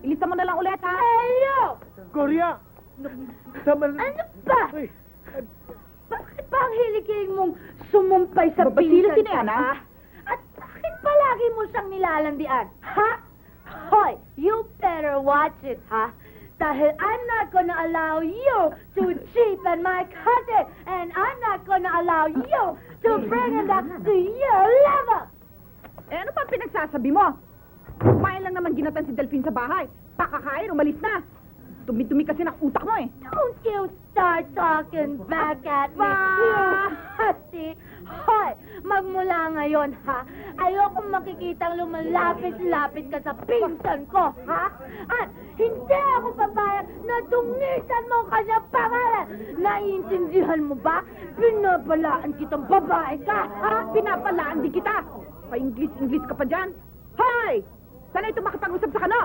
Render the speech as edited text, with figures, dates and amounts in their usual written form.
Ilista mo na lang ulit, ha? Ayo! Gloria! Tama na. Ano ba? Ay, Bakit ba ang hilig mong sumumpay sa Babasilos pinsan din yan, ka, ha? At bakit palagi mo siyang nilalandian? Ha? Hoy, you better watch it, ha? Dahil I'm not gonna allow you to cheapen my cousin, and I'm not gonna allow you to bring it up to your level! Eh, ano pa pinagsasabi mo? Kumain lang naman ginatan si Delphine sa bahay. Pakakain, umalis na. Tumi-tumi kasi ng utak mo, eh. Don't you start talking back at me, Aba! you hussy! Hoy, magmula ngayon, ha? Ayokong makikitang lumalapit-lapit ka sa pinsan ko, ha? At hindi ako papayag na tungisan mo ang kanyang pangalan! Naiintindihan mo ba? Pinapalaan kitang babae ka, ha? Pinapalaan di kita. Pa-English ka pa dyan. Hoy! Sana ito makipag-usap sa kano?